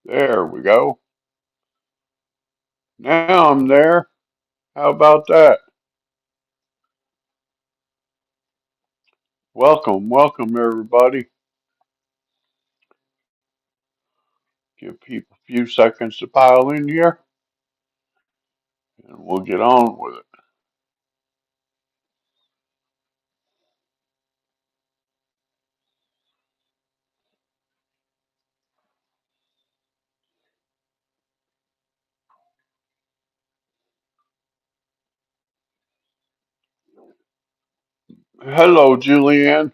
There we go. Now I'm there. How about that? Welcome, welcome everybody. Give people a few seconds to pile in here and we'll get on with it. Hello, Julianne.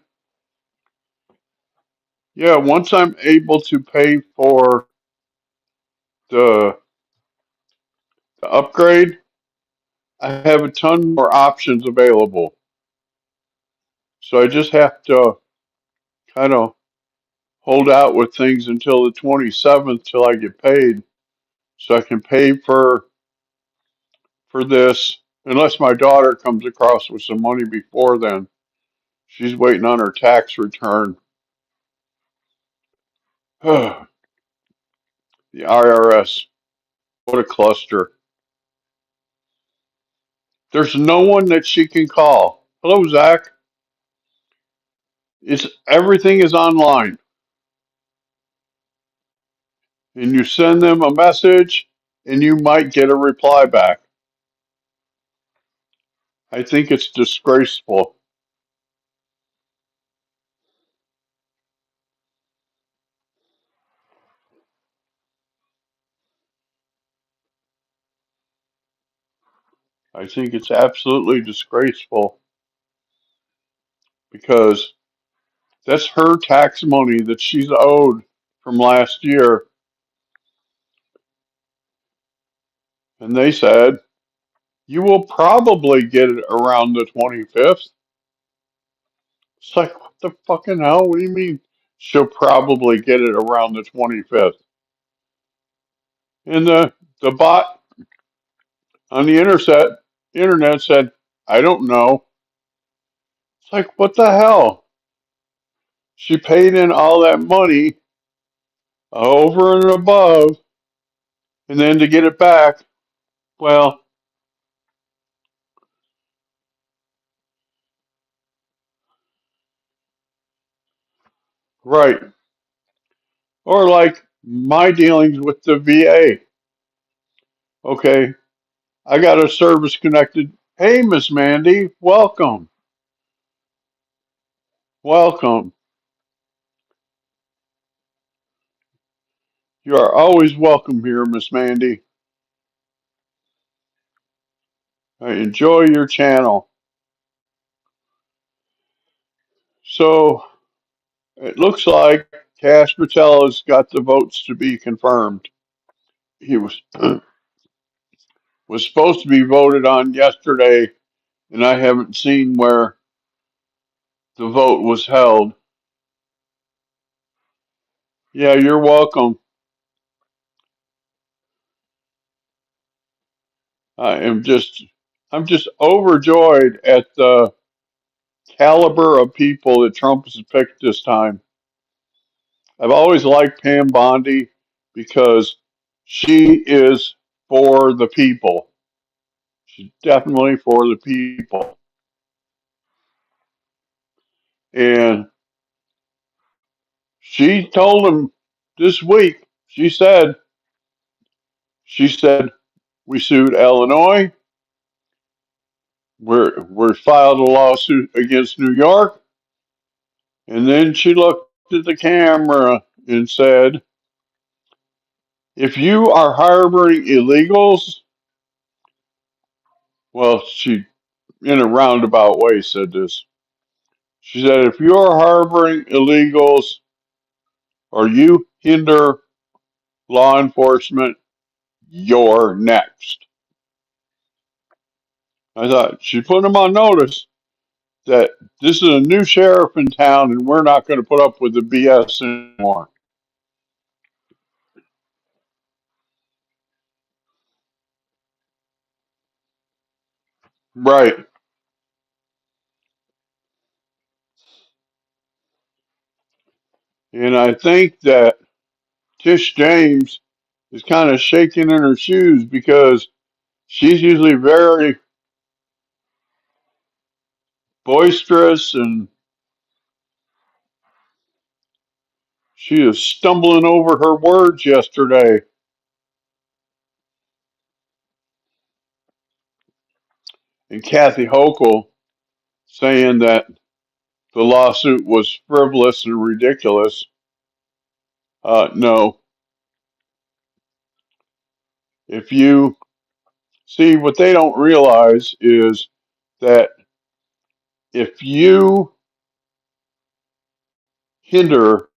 Yeah, once I'm able to pay for the, the upgrade, I have a ton more options available. So I just have to kind of hold out with things until the 27th till I get paid so I can pay for this unless my daughter comes across with some money before then. She's waiting on her tax return. The IRS, what a cluster. There's no one that she can call. Hello, Zach. It's everything is online, and you send them a message, and you might get a reply back. I think it's disgraceful. I think it's absolutely disgraceful because that's her tax money that she's owed from last year, and they said you will probably get it around the 25th. It's like, what the fucking hell? What do you mean she'll probably get it around the 25th? And the bot on the internet said, I don't know. It's like, what the hell? She paid in all that money over and above, and then to get it back, well, right. Or like my dealings with the VA. Okay, I got a service connected. Hey, Miss Mandy, welcome. Welcome. You are always welcome here, Miss Mandy. I enjoy your channel. So it looks like Cash Patel's got the votes to be confirmed. He was supposed to be voted on yesterday, and I haven't seen where the vote was held. Yeah, you're welcome. I am just I'm just overjoyed at the caliber of people that Trump has picked this time. I've always liked Pam Bondi because she is for the people. She's definitely for the people. And she told him this week, she said, we sued Illinois, we're filed a lawsuit against New York, and then she looked at the camera and said, if you are harboring illegals, well, she in a roundabout way said this. She said, if you are harboring illegals or you hinder law enforcement, you're next. I thought she put them on notice that this is a new sheriff in town and we're not going to put up with the BS anymore. Right. And I think that Tish James is kind of shaking in her shoes because she's usually very boisterous and she is stumbling over her words yesterday. And Kathy Hochul saying that the lawsuit was frivolous and ridiculous. No, if you see what they don't realize is that if you hinder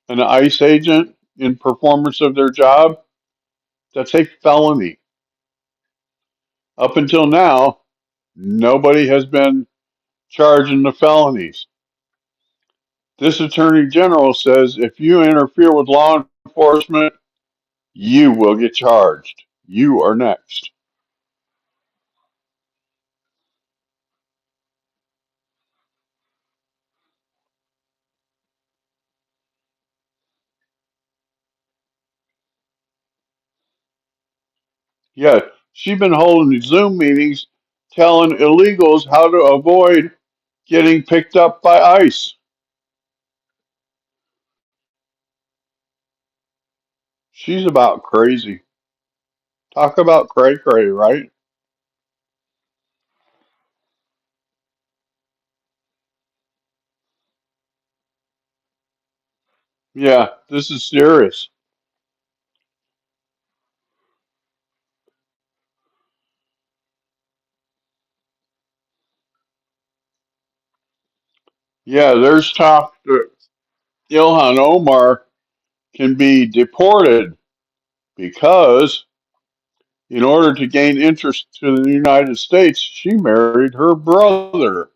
an ICE agent in performance of their job, that's a felony. Up until now, nobody has been charged in the felonies. This attorney general says if you interfere with law enforcement, you will get charged. You are next. Yeah, she's been holding Zoom meetings telling illegals how to avoid getting picked up by ICE. She's about crazy. Talk about cray cray, right? Yeah, this is serious. Yeah, there's talk that Ilhan Omar can be deported because, in order to gain interest to the United States, she married her brother,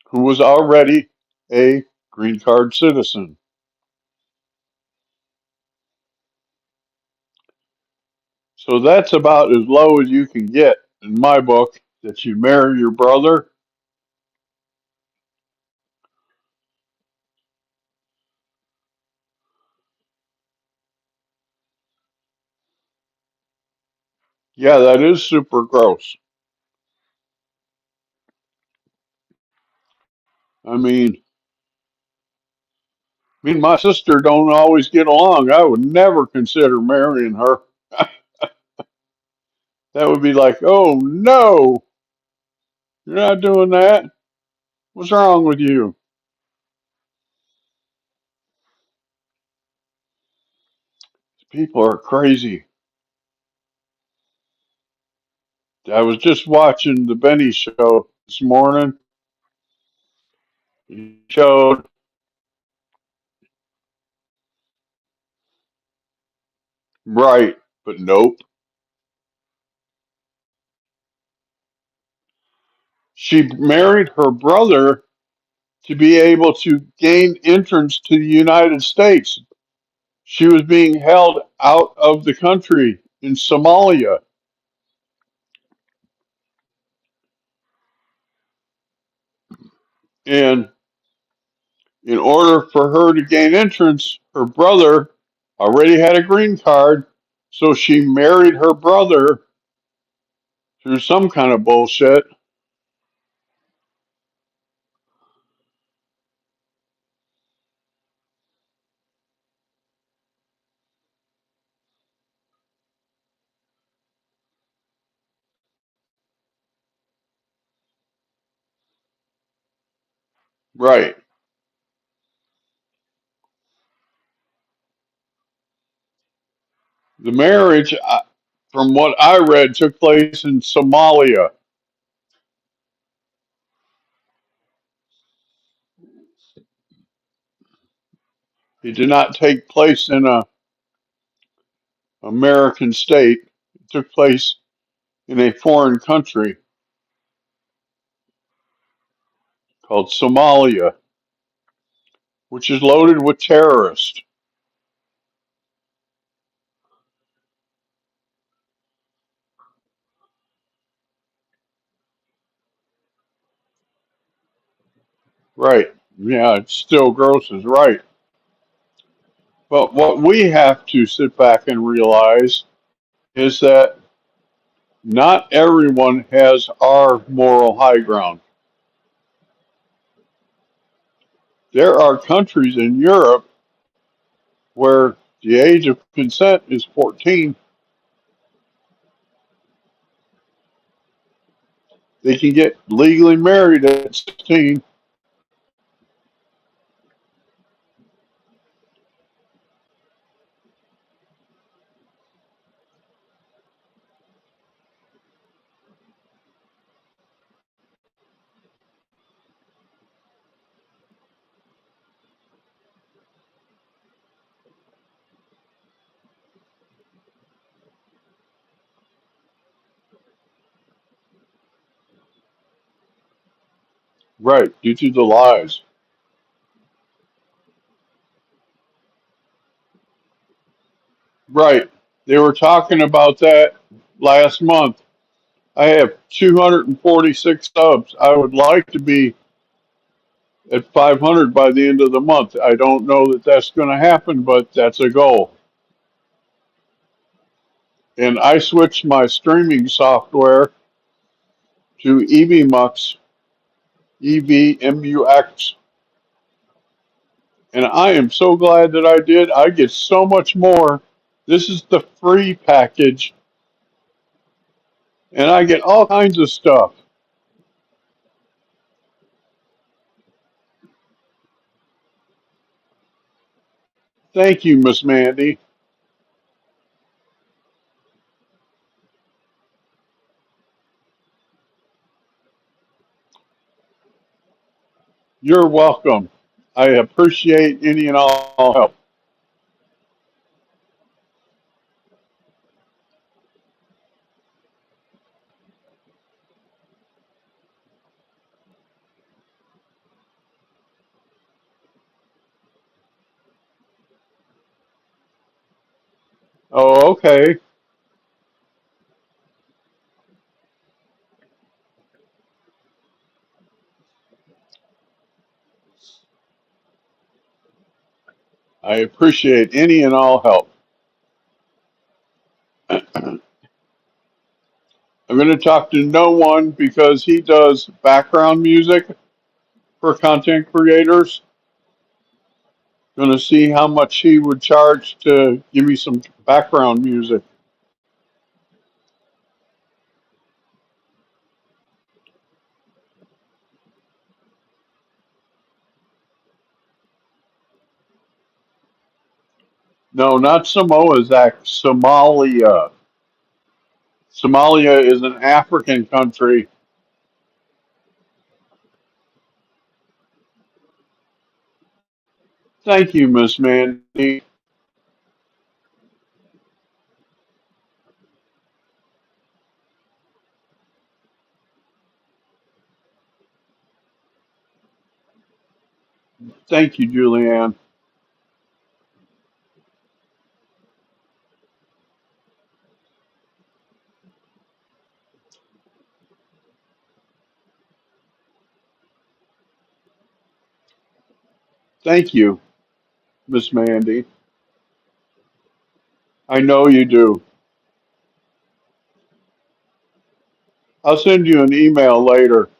who was already a green card citizen. So that's about as low as you can get in my book that you marry your brother. Yeah, that is super gross. I mean, me and my sister don't always get along. I would never consider marrying her. That would be like, oh no, you're not doing that. What's wrong with you? People are crazy. I was just watching the Benny show this morning. He showed, right, but nope. She married her brother to be able to gain entrance to the United States. She was being held out of the country in Somalia. And in order for her to gain entrance, her brother already had a green card. So she married her brother through some kind of bullshit. Right. The marriage, from what I read, took place in Somalia. It did not take place in a American state. It took place in a foreign country called Somalia, which is loaded with terrorists. Right. Yeah, it's still gross is right. But what we have to sit back and realize is that not everyone has our moral high ground. There are countries in Europe where the age of consent is 14. They can get legally married at 16. Right, due to the lies. Right. They were talking about that last month. I have 246 subs. I would like to be at 500 by the end of the month. I don't know that that's going to happen, but that's a goal. And I switched my streaming software to EVMux, EVMUX, and I am so glad that I did. I get so much more. This is the free package, and I get all kinds of stuff. Thank you, Miss Mandy. You're welcome. I appreciate any and all help. Oh, okay. I appreciate any and all help. I'm going to talk to no one because he does background music for content creators. Going to see how much he would charge to give me some background music. No, not Samoa, Zach. Somalia. Somalia is an African country. Thank you, Miss Mandy. Thank you, Julianne. Thank you, Miss Mandy. I know you do. I'll send you an email later.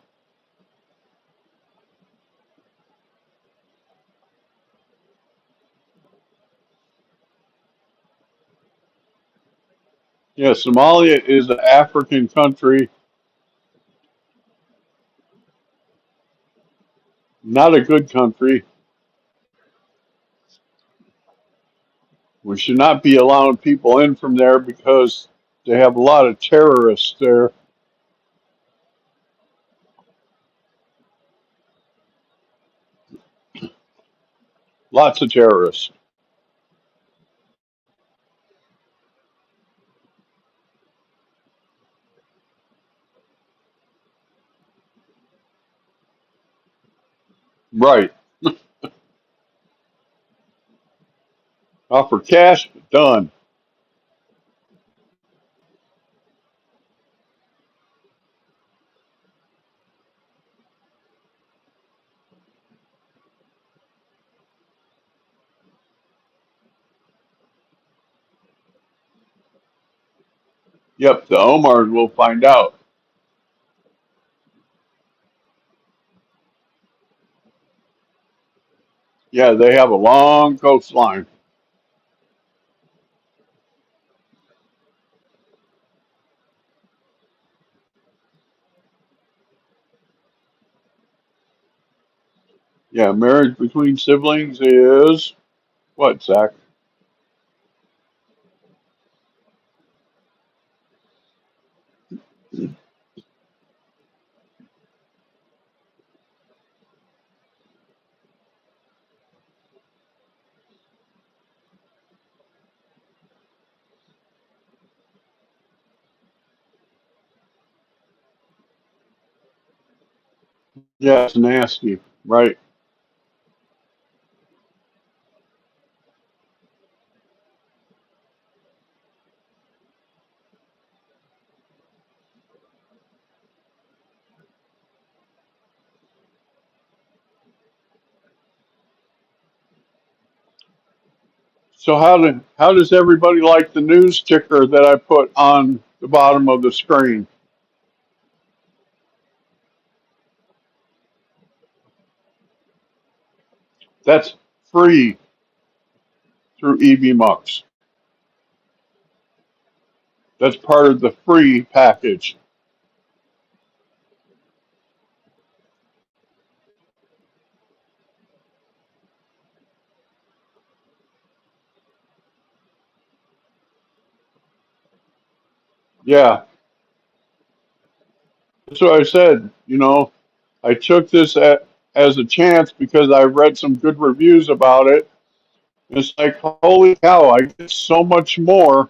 Yeah, Somalia is an African country, not a good country. We should not be allowing people in from there because they have a lot of terrorists there. Lots of terrorists. Right. Offer cash, done. Yep, the Omars will find out. Yeah, they have a long coastline. Yeah, marriage between siblings is what, Zach? Yeah, it's nasty, right? So how does everybody like the news ticker that I put on the bottom of the screen? That's free through EVMux. That's part of the free package. Yeah, that's what I said. I took this as a chance because I read some good reviews about it. It's like, holy cow, I get so much more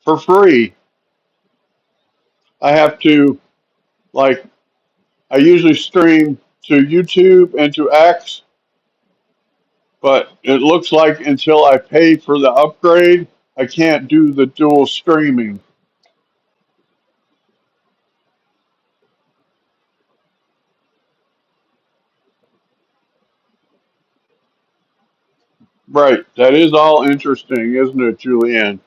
for free. I have to, like, I usually stream to YouTube and to X, but it looks like until I pay for the upgrade, I can't do the dual streaming. Right. That is all interesting, isn't it, Julianne?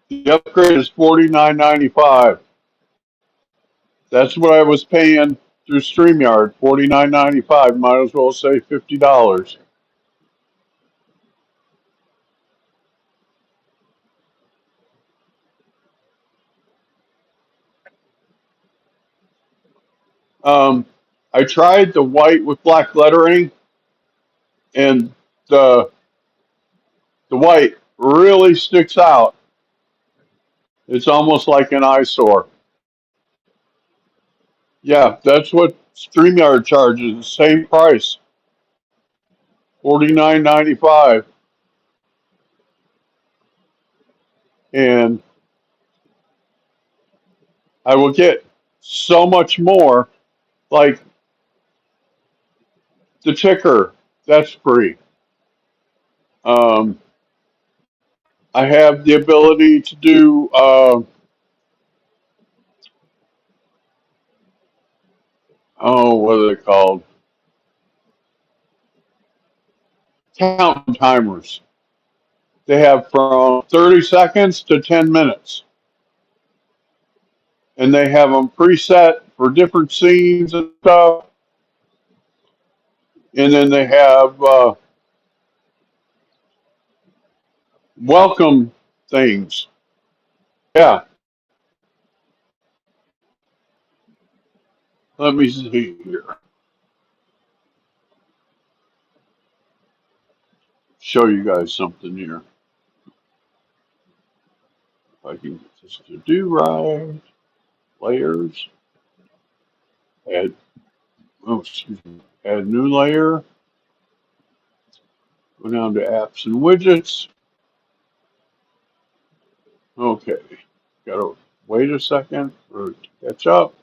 The upgrade is $49.95. That's what I was paying through StreamYard. $49.95. Might as well say $50. Um, I tried the white with black lettering, and the the white really sticks out. It's almost like an eyesore. Yeah, that's what StreamYard charges. The same price, $49.95, and I will get so much more. Like the ticker, that's free. Um, I have the ability to do what are they called? Count timers. They have from 30 seconds to 10 minutes, and they have them preset for different scenes and stuff. And then they have welcome things. Yeah, let me see here. Show you guys something here. If I can get this to do right. Layers. Add. Oh, excuse me. Add new layer. Go down to apps and widgets. Okay. Gotta wait a second for it to catch up.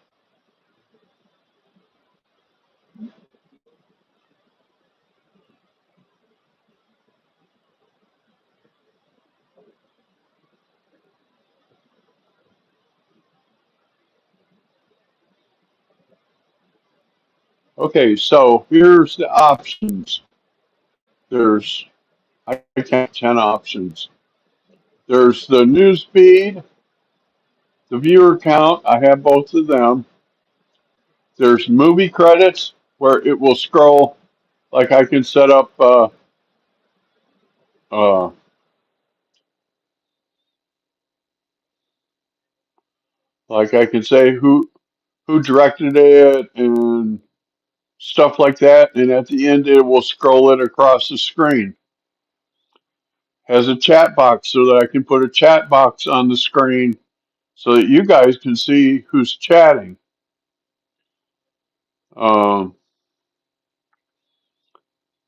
Okay, so here's the options. There's, I count 10 options. There's the news feed, the viewer count. I have both of them. There's movie credits where it will scroll, like I can set up, uh, like I can say who directed it and stuff like that. And at the end, it will scroll it across the screen. Has a chat box so that I can put a chat box on the screen so that you guys can see who's chatting. Um,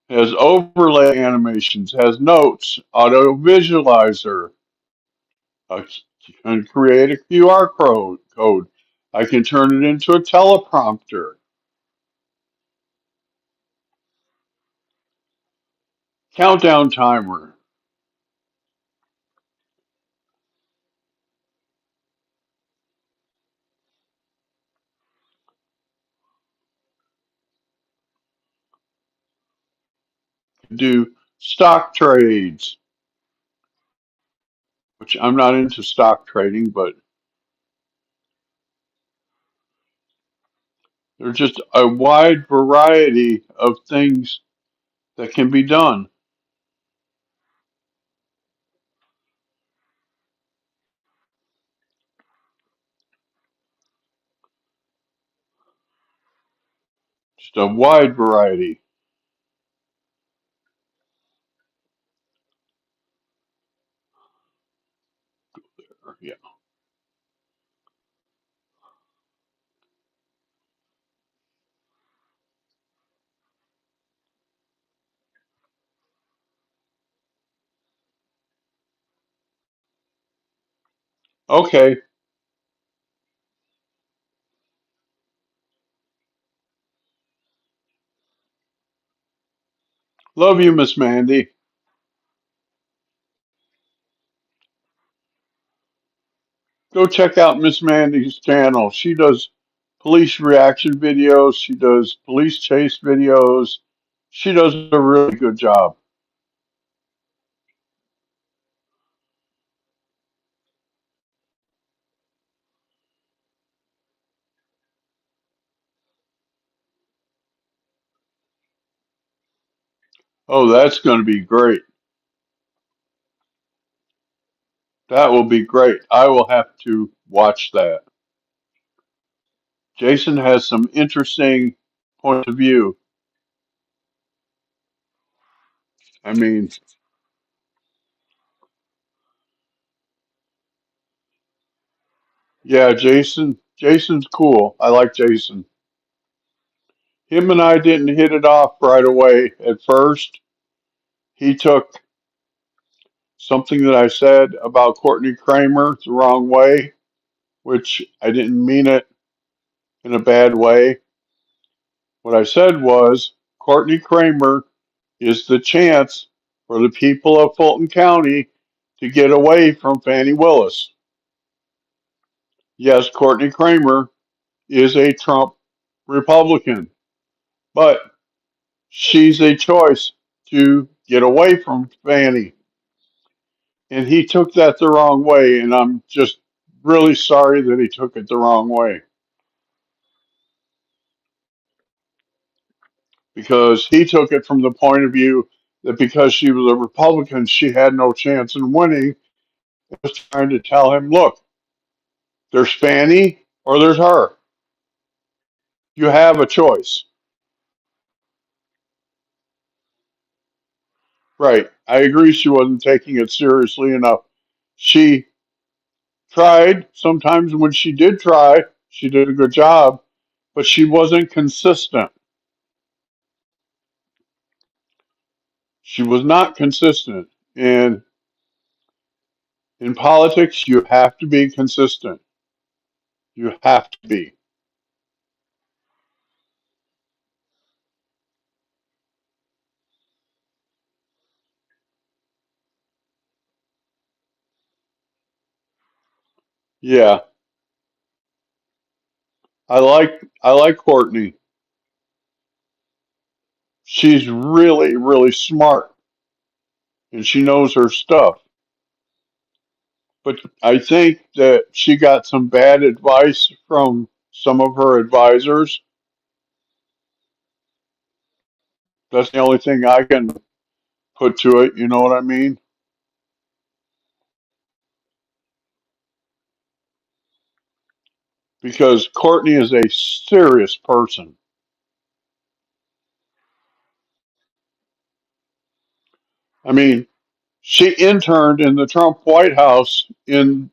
has overlay animations, has notes, auto visualizer. I can create a QR code. I can turn it into a teleprompter. Countdown timer. Do stock trades, which I'm not into stock trading, but there's just a wide variety of things that can be done. Just a wide variety. Yeah. Okay. Love you, Miss Mandy. Go check out Miss Mandy's channel. She does police reaction videos. She does police chase videos. She does a really good job. Oh, that's going to be great. That will be great. I will have to watch that. Jason has some interesting point of view. I mean, yeah, Jason's cool. I like Jason. Him and I didn't hit it off right away at first. He took something that I said about Courtney Kramer the wrong way, which I didn't mean it in a bad way. What I said was Courtney Kramer is the chance for the people of Fulton County to get away from Fannie Willis. Yes, Courtney Kramer is a Trump Republican, but she's a choice to get away from Fannie. And he took that the wrong way, and I'm just really sorry that he took it the wrong way because he took it from the point of view that because she was a Republican, she had no chance in winning. I was trying to tell him, look, there's Fannie or there's her. You have a choice. Right. I agree she wasn't taking it seriously enough. She tried. Sometimes when she did try, she did a good job, but she wasn't consistent. She was not consistent. And in politics, you have to be consistent. You have to be. Yeah. I like Courtney. She's really, really smart and she knows her stuff. But I think that she got some bad advice from some of her advisors. That's the only thing I can put to it. You know what I mean? Because Courtney is a serious person. I mean, she interned in the Trump White House in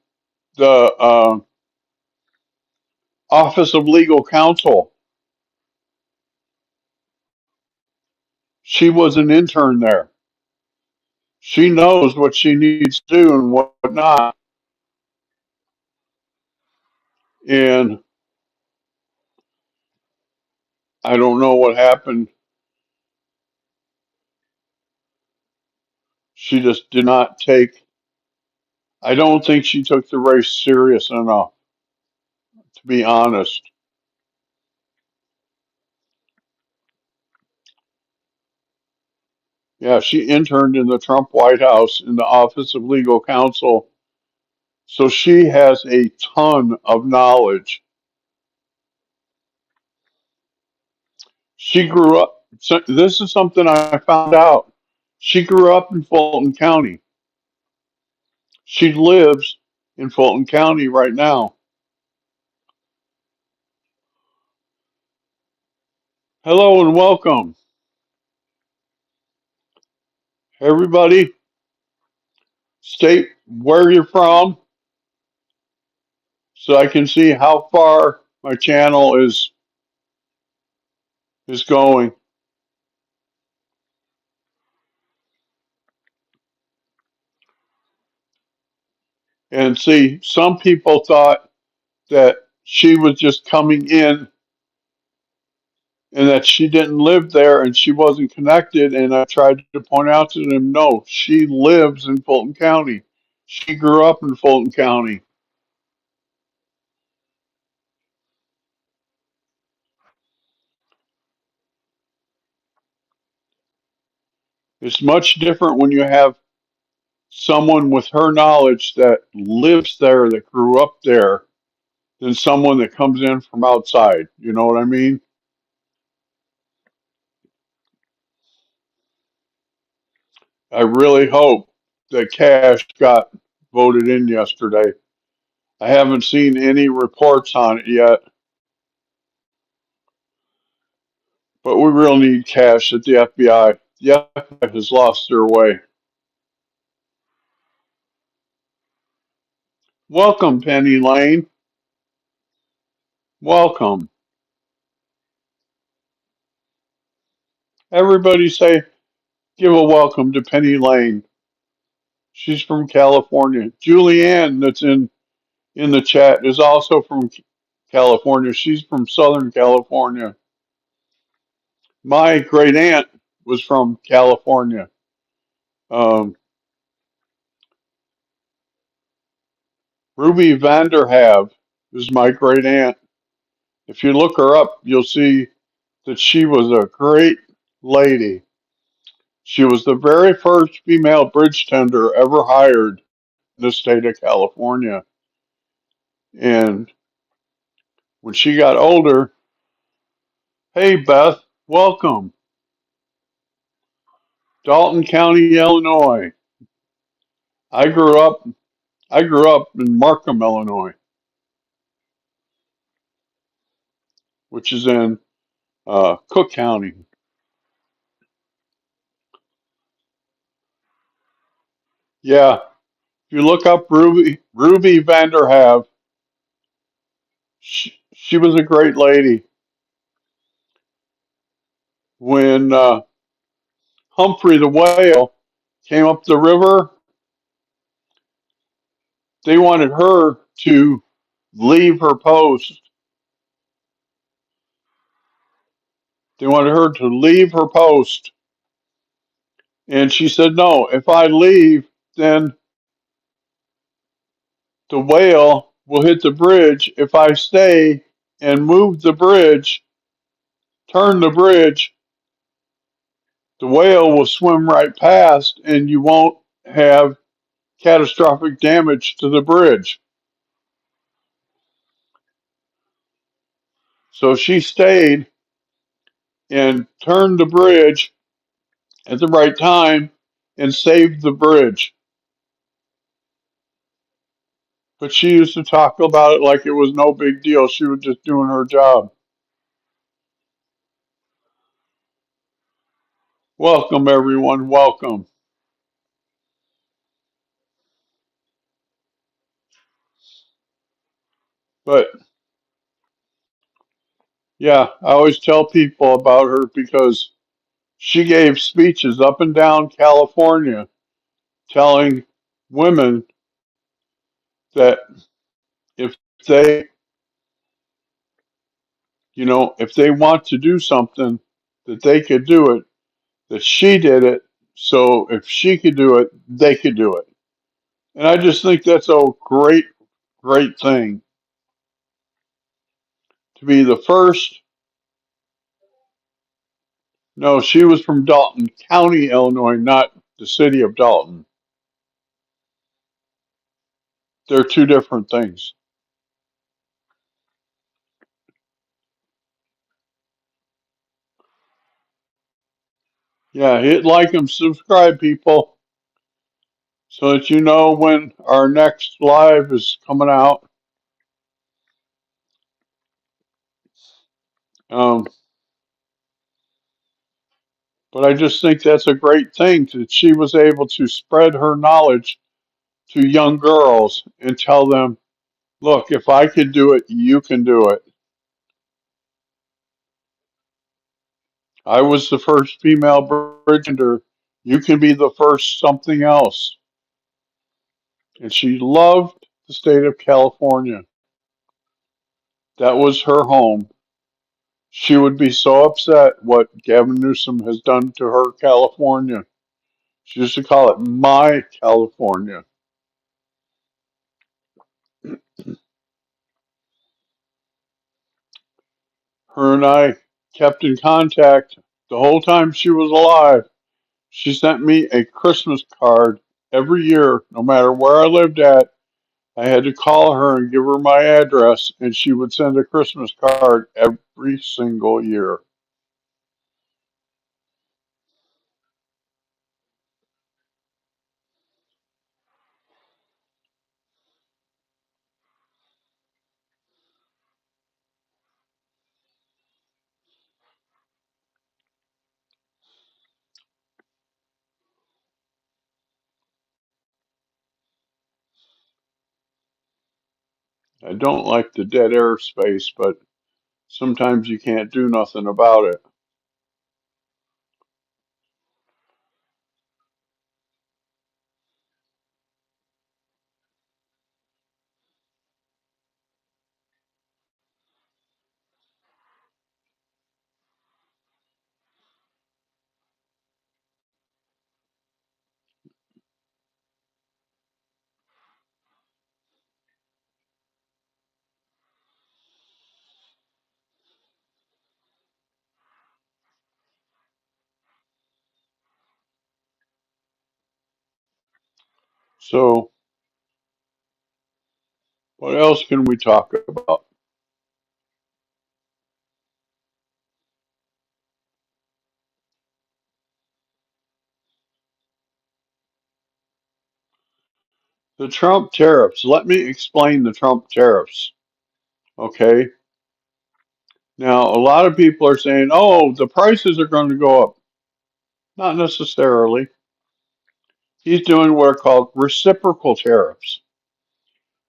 the Office of Legal Counsel. She was an intern there. She knows what she needs to do and what not. And I don't know what happened. She just did not take, I don't think she took the race serious enough, to be honest. Yeah, she interned in the Trump White House in the Office of Legal Counsel. So she has a ton of knowledge. She grew up, so this is something I found out. She grew up in Fulton County. She lives in Fulton County right now. Hello and welcome. Everybody, state where you're from so I can see how far my channel is going. And see, some people thought that she was just coming in and that she didn't live there and she wasn't connected. And I tried to point out to them, no, she lives in Fulton County. She grew up in Fulton County. It's much different when you have someone with her knowledge that lives there, that grew up there, than someone that comes in from outside. You know what I mean? I really hope that Cash got voted in yesterday. I haven't seen any reports on it yet, but we really need Cash at the FBI. The FBI has lost their way. Welcome, Penny Lane. Welcome. Everybody say, give a welcome to Penny Lane. She's from California. Julianne, that's in the chat, is also from California. She's from Southern California. My great aunt was from California. Um, Ruby Vanderhav is my great aunt. If you look her up, you'll see that she was a great lady. She was the very first female bridge tender ever hired in the state of California. And when she got older, hey Beth, welcome. Dalton County, Illinois. I grew up I grew up in Markham, Illinois, which is in Cook County. Yeah, if you look up Ruby Vanderhav, she was a great lady. When Humphrey the whale came up the river, they wanted her to leave her post. They wanted her to leave her post. And she said, no, if I leave, then the whale will hit the bridge. If I stay and move the bridge, turn the bridge, the whale will swim right past and you won't have catastrophic damage to the bridge. So she stayed and turned the bridge at the right time and saved the bridge. But she used to talk about it like it was no big deal. She was just doing her job. Welcome, everyone. Welcome. But yeah, I always tell people about her because she gave speeches up and down California telling women that if they, if they want to do something, that they could do it, that she did it. So if she could do it, they could do it. And I just think that's a great, great thing to be the first. No, she was from Dalton County, Illinois, not the city of Dalton. They're two different things. Yeah, hit like and subscribe, people, so that you know when our next live is coming out. Um, but I just think that's a great thing that she was able to spread her knowledge to young girls and tell them, look, if I could do it, you can do it. I was the first female bridge tender. You can be the first something else. And she loved the state of California. That was her home. She would be so upset what Gavin Newsom has done to her California. She used to call it my California. Her and I kept in contact the whole time she was alive. She sent me a Christmas card every year, no matter where I lived at. I had to call her and give her my address, and she would send a Christmas card every single year. I don't like the dead air space, but sometimes you can't do nothing about it. So, what else can we talk about? The Trump tariffs. Let me explain the Trump tariffs. Okay. Now, a lot of people are saying, oh, the prices are going to go up. Not necessarily. He's doing what are called reciprocal tariffs.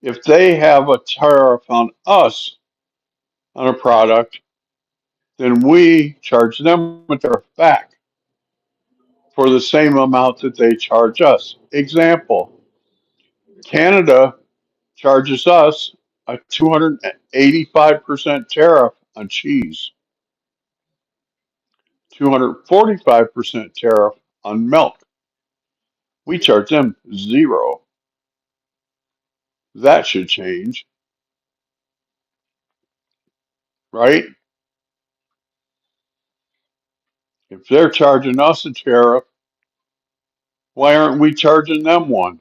If they have a tariff on us on a product, then we charge them a tariff back for the same amount that they charge us. Example, Canada charges us a 285% tariff on cheese, 245% tariff on milk. We charge them zero. That should change, right? If they're charging us a tariff, why aren't we charging them one?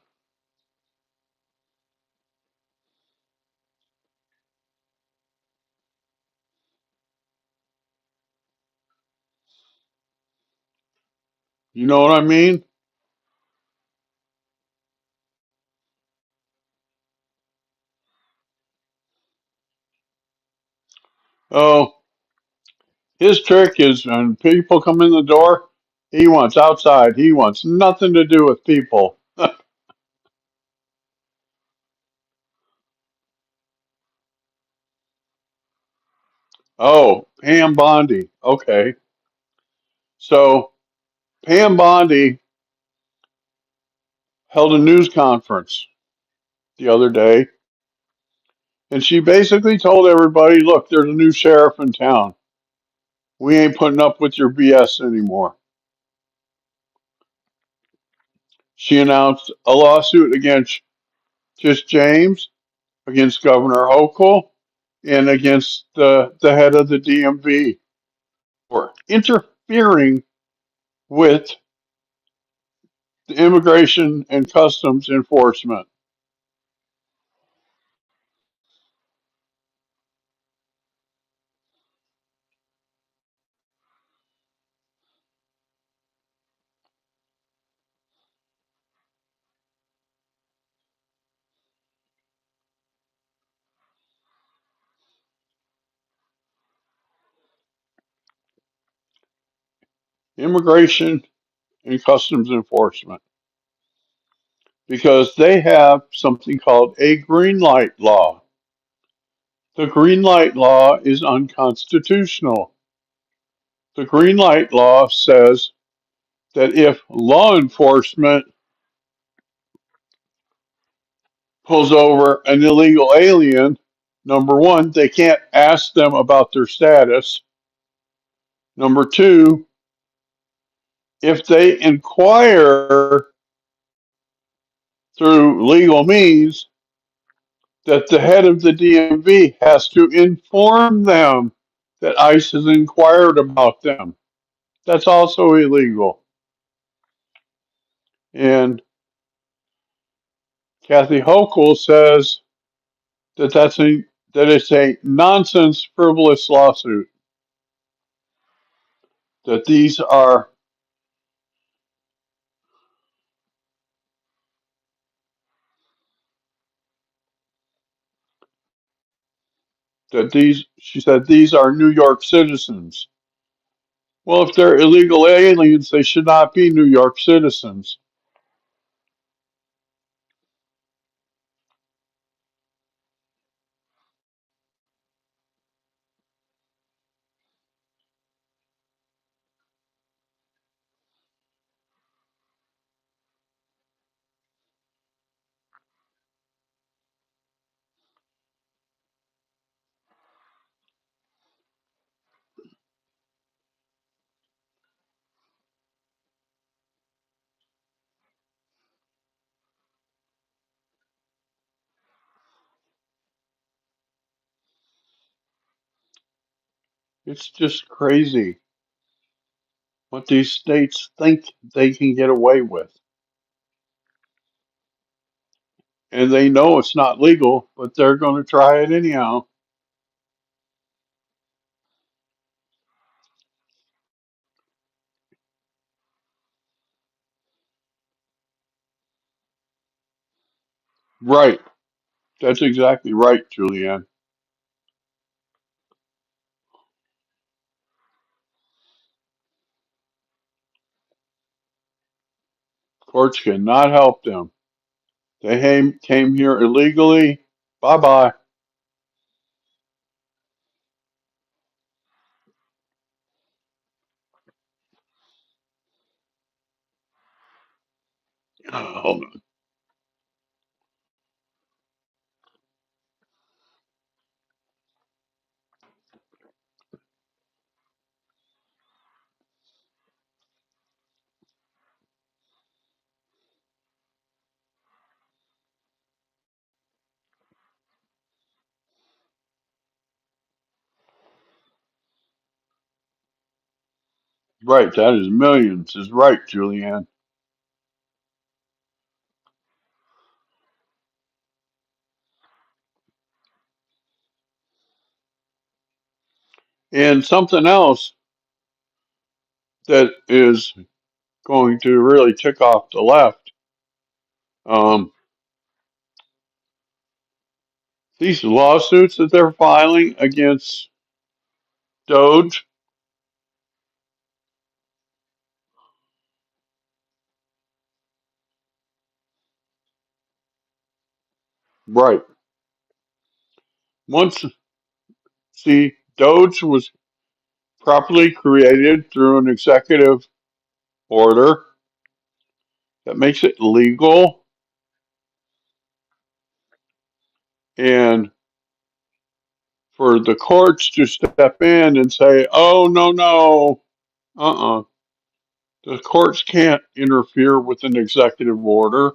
You know what I mean? Oh, his trick is when people come in the door, he wants outside. He wants nothing to do with people. Oh, Pam Bondi. Okay. So Pam Bondi held a news conference the other day, and she basically told everybody, look, there's a new sheriff in town. We ain't putting up with your BS anymore. She announced a lawsuit against just James, against Governor Hochul, and against the head of the DMV for interfering with the immigration and customs enforcement. Immigration and customs enforcement. Because they have something called a green light law. The green light law is unconstitutional. The green light law says that if law enforcement pulls over an illegal alien, number one, they can't ask them about their status. Number two, if they inquire through legal means, that the head of the DMV has to inform them that ICE has inquired about them. That's also illegal. And Kathy Hochul says that that it's a nonsense, frivolous lawsuit. That she said these are New York citizens. Well, if they're illegal aliens, they should not be New York citizens. It's just crazy what these states think they can get away with. And they know it's not legal, but they're going to try it anyhow. Right. That's exactly right, Julianne. Courts cannot help them. They came here illegally. Bye bye. Hold on. Right, that is millions, is right, Julianne. And something else that is going to really tick off the left, um, these lawsuits that they're filing against Doge, right. Once, see, Doge was properly created through an executive order that makes it legal, and for the courts to step in and say, oh, no, no, uh-uh. The courts can't interfere with an executive order,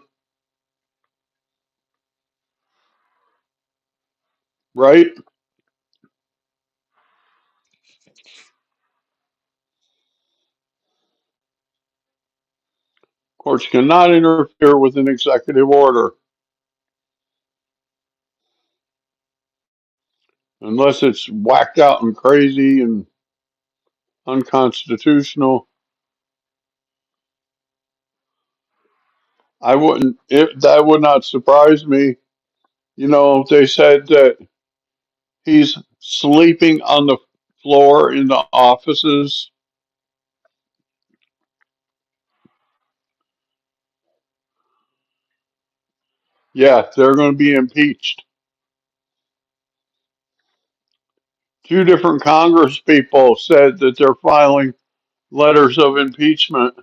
right? Courts cannot interfere with an executive order unless it's whacked out and crazy and unconstitutional. I wouldn't, that would not surprise me. You know, they said that he's sleeping on the floor in the offices. Yeah, they're going to be impeached. Two different Congress people said that they're filing letters of impeachment.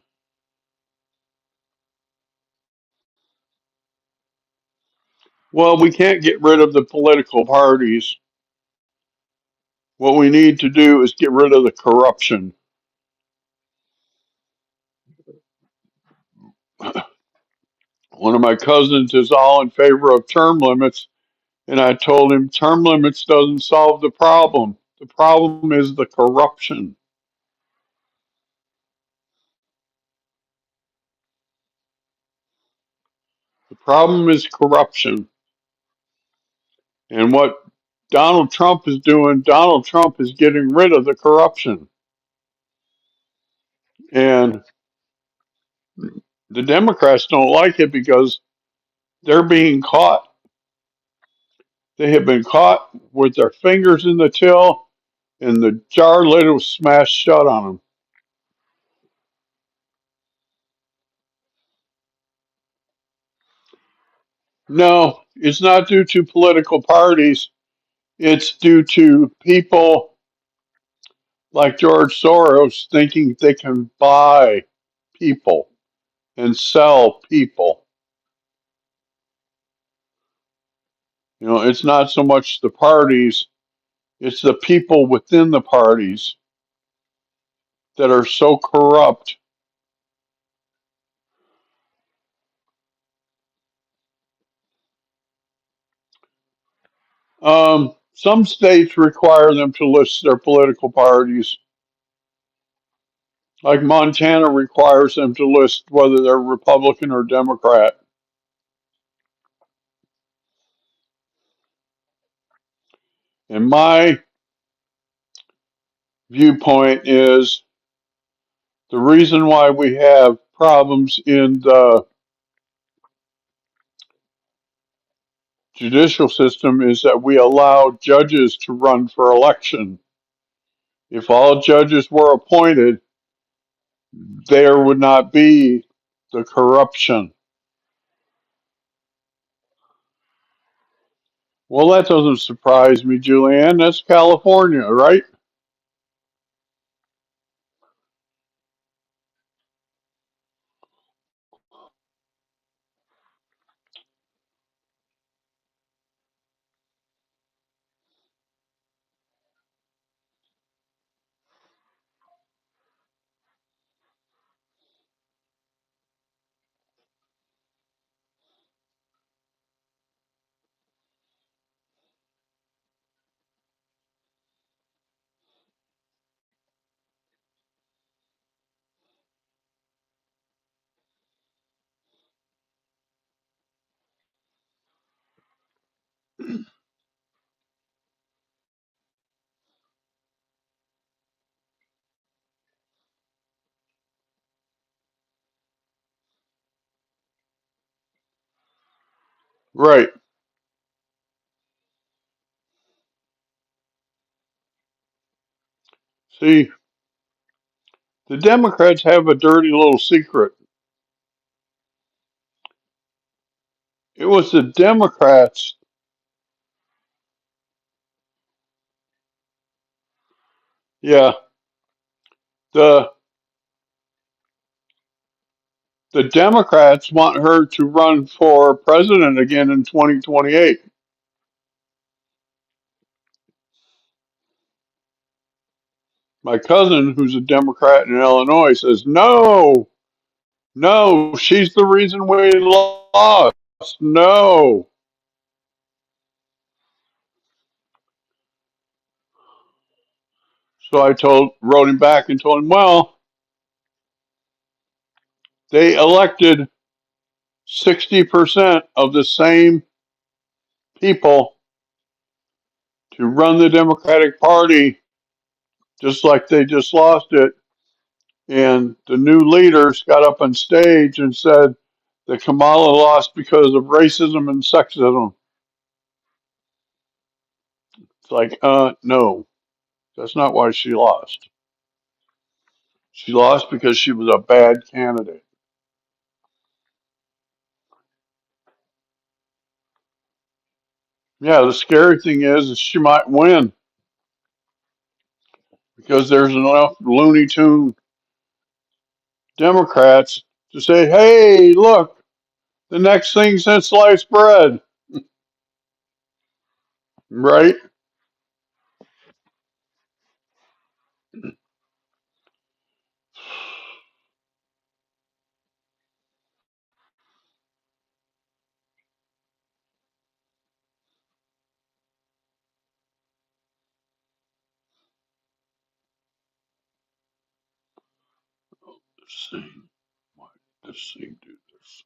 Well, we can't get rid of the political parties. What we need to do is get rid of the corruption. One of my cousins is all in favor of term limits, and I told him term limits doesn't solve the problem. The problem is the corruption. The problem is corruption. And what Donald Trump is doing, Donald Trump is getting rid of the corruption. And the Democrats don't like it because they're being caught. They have been caught with their fingers in the till, and the jar lid was smashed shut on them. No, it's not due to political parties. It's due to people like George Soros thinking they can buy people and sell people. You know, it's not so much the parties, it's the people within the parties that are so corrupt. Some states require them to list their political parties. Like Montana requires them to list whether they're Republican or Democrat. And my viewpoint is the reason why we have problems in the judicial system is that we allow judges to run for election. If all judges were appointed, there would not be the corruption. Well, that doesn't surprise me, Julianne. That's California, right? Right. See, the Democrats have a dirty little secret. It was the Democrats, yeah, the the Democrats want her to run for president again in 2028. My cousin, who's a Democrat in Illinois, says, no, no, she's the reason we lost. No. So wrote him back and told him, well, they elected 60% of the same people to run the Democratic Party just like they just lost it. And the new leaders got up on stage and said that Kamala lost because of racism and sexism. It's like, no, that's not why she lost. She lost because she was a bad candidate. Yeah, the scary thing is she might win because there's enough Looney Tune Democrats to say, hey, look, the next thing since sliced bread, right? This thing, why did this thing do this?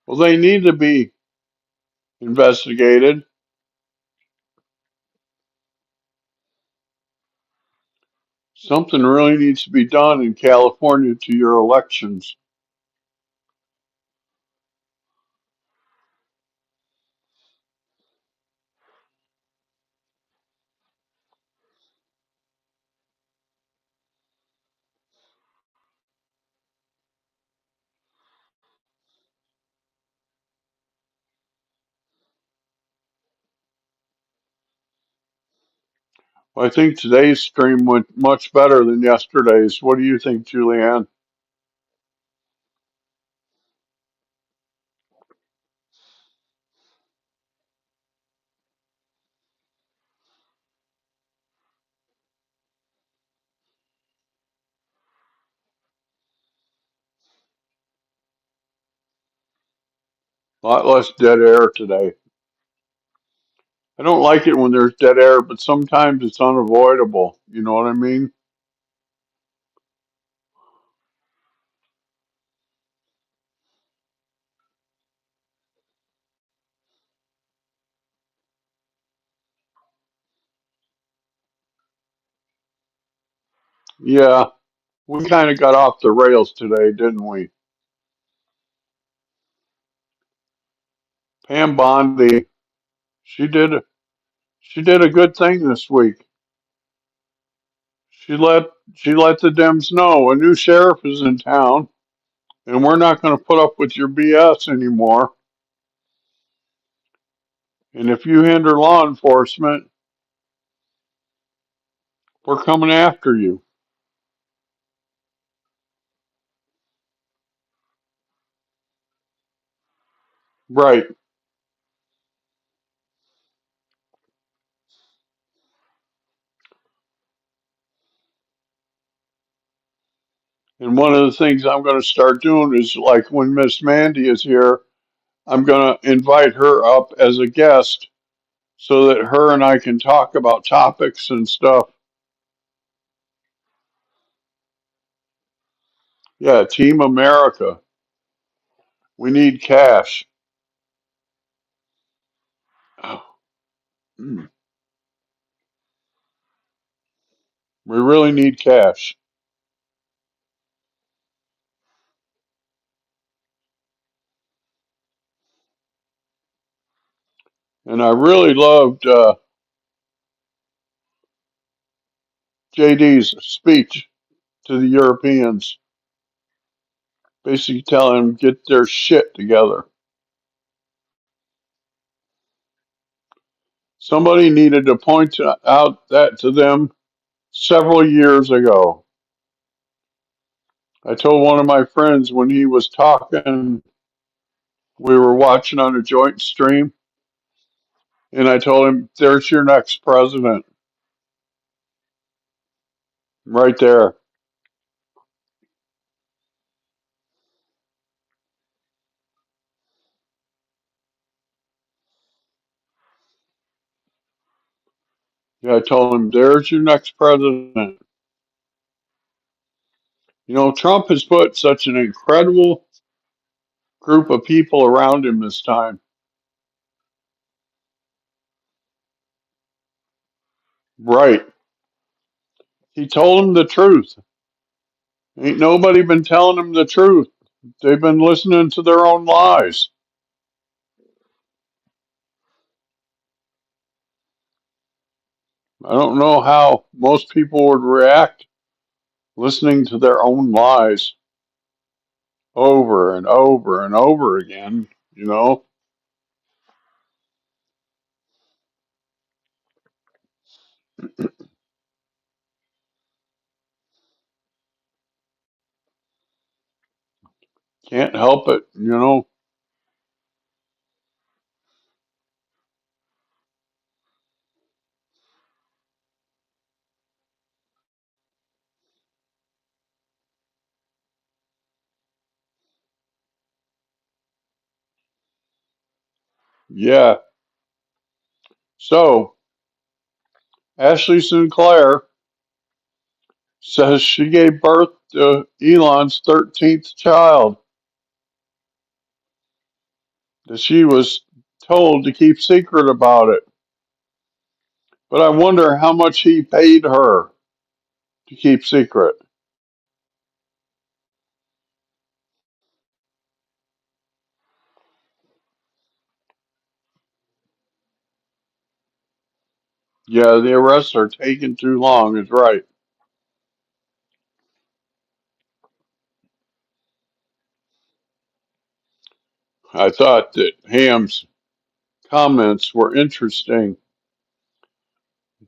Well, they need to be investigated. Something really needs to be done in California to your elections. I think today's stream went much better than yesterday's. What do you think, Julianne? A lot less dead air today. I don't like it when there's dead air, but sometimes it's unavoidable. You know what I mean? Yeah, we kind of got off the rails today, didn't we? Pam Bondi, she did she did a good thing this week. She let the Dems know a new sheriff is in town, and we're not going to put up with your BS anymore. And if you hinder law enforcement, we're coming after you. Right. And one of the things I'm going to start doing is like when Miss Mandy is here, I'm going to invite her up as a guest so that her and I can talk about topics and stuff. Yeah, Team America. We need cash. Oh, mm, we really need cash. And I really loved JD's speech to the Europeans, basically telling them get their shit together. Somebody needed to point out that to them several years ago. I told one of my friends when he was talking, we were watching on a joint stream, and I told him, there's your next president, right there. Yeah, I told him, there's your next president. You know, Trump has put such an incredible group of people around him this time. Right. He told them the truth. Ain't nobody been telling them the truth. They've been listening to their own lies. I don't know how most people would react listening to their own lies over and over and over again, you know? Can't help it, you know? Yeah. So, Ashley Sinclair says she gave birth to Elon's 13th child that she was told to keep secret about it. But I wonder how much he paid her to keep secret. Yeah, the arrests are taking too long, is right. I thought that Ham's comments were interesting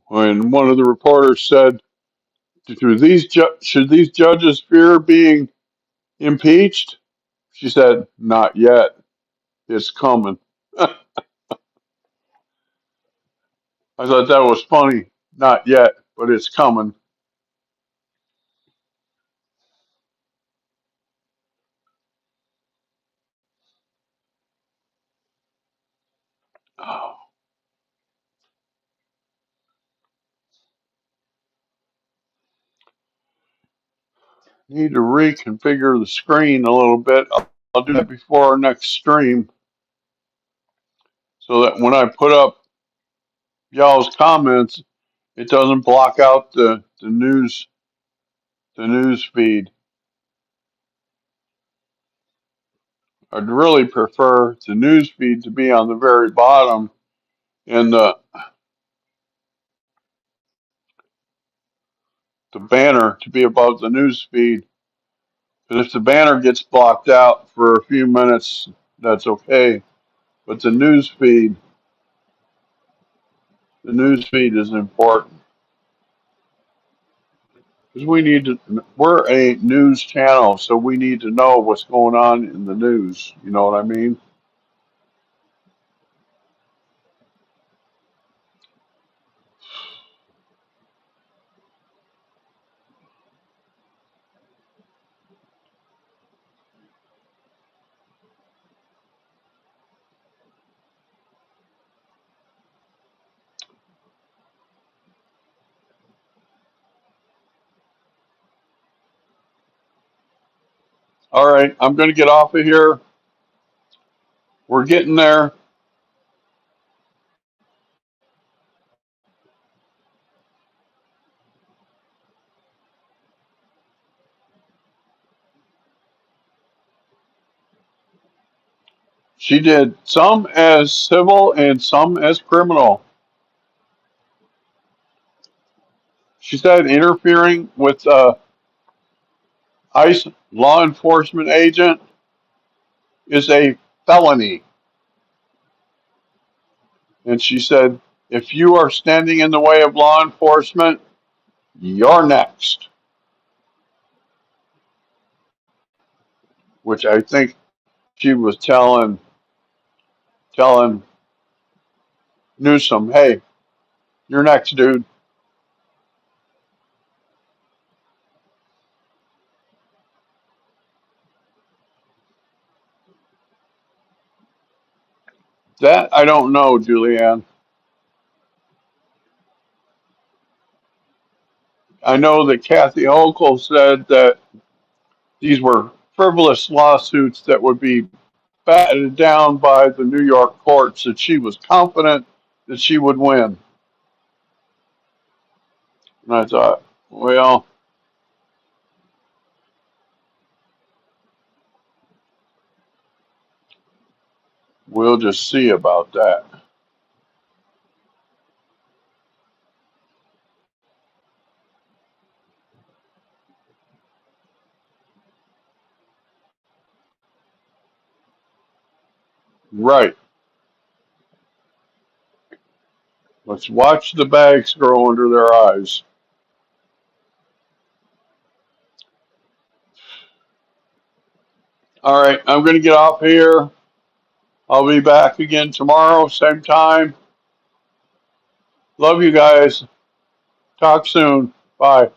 when one of the reporters said, should these judges fear being impeached? She said, not yet. It's coming. I thought that was funny. Not yet, but it's coming. Oh, need to reconfigure the screen a little bit. I'll do that before our next stream so that when I put up y'all's comments, it doesn't block out the news feed. I'd really prefer the news feed to be on the very bottom and the banner to be above the news feed. But if the banner gets blocked out for a few minutes, that's okay. But the news feed is important because we need to. We're a news channel, so we need to know what's going on in the news. You know what I mean? All right, I'm going to get off of here. We're getting there. She did some as civil and some as criminal. She said interfering with ICE law enforcement agent is a felony. And she said, if you are standing in the way of law enforcement, you're next. Which I think she was telling Newsom, hey, you're next, dude. That I don't know, Julianne. I know that Kathy Hochul said that these were frivolous lawsuits that would be batted down by the New York courts, that she was confident that she would win. And I thought, well, we'll just see about that. Right. Let's watch the bags grow under their eyes. All right, I'm going to get off here. I'll be back again tomorrow, same time. Love you guys. Talk soon. Bye.